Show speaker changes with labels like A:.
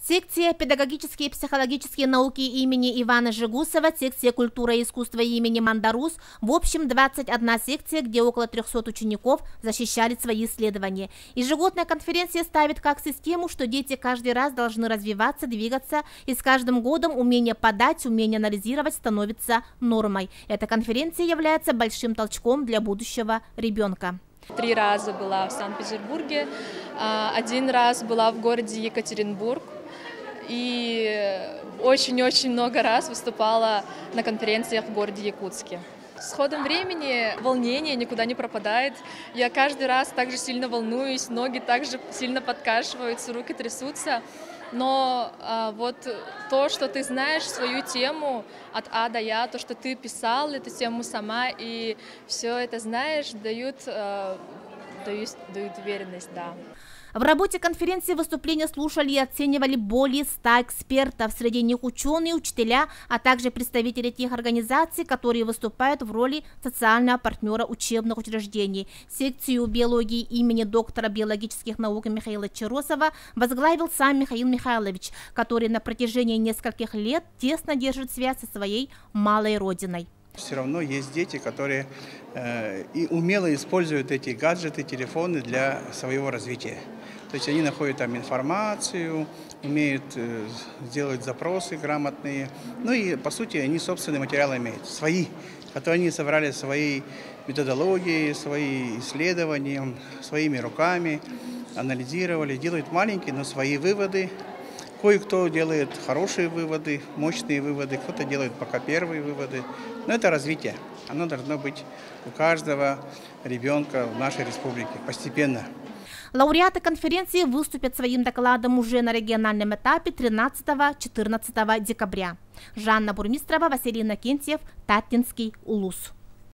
A: Секция «Педагогические и психологические науки» имени Ивана Жигусова, секция «Культура и искусство» имени Мандарус. В общем, 21 секция, где около 300 учеников защищали свои исследования. Ежегодная конференция ставит как систему, что дети каждый раз должны развиваться, двигаться, и с каждым годом умение подать, умение анализировать становится нормой. Эта конференция является большим толчком для будущего ребенка.
B: 3 раза была в Санкт-Петербурге, 1 раз была в городе Екатеринбург и очень-очень много раз выступала на конференциях в городе Якутске. С ходом времени волнение никуда не пропадает. Я каждый раз так же сильно волнуюсь, ноги так же сильно подкашиваются, руки трясутся. Но вот то, что ты знаешь свою тему от А до Я, то, что ты писал эту тему сама и все это знаешь, дают уверенность, да.
A: В работе конференции выступления слушали и оценивали более 100 экспертов, среди них ученые, учителя, а также представители тех организаций, которые выступают в роли социального партнера учебных учреждений. Секцию биологии имени доктора биологических наук Михаила Чиросова возглавил сам Михаил Михайлович, который на протяжении нескольких лет тесно держит связь со своей малой родиной.
C: Все равно есть дети, которые и умело используют эти гаджеты, телефоны для своего развития. То есть они находят там информацию, умеют делать запросы грамотные. Ну и по сути они собственные материалы имеют, свои, которые они собрали своей методологией, свои исследования, своими руками, анализировали, делают маленькие, но свои выводы. Кое-кто делает хорошие выводы, мощные выводы, кто-то делает пока первые выводы. Но это развитие. Оно должно быть у каждого ребенка в нашей республике постепенно.
A: Лауреаты конференции выступят своим докладом уже на региональном этапе 13-14 декабря. Жанна Бурмистрова, Василий Иннокентьев, Татинский улус.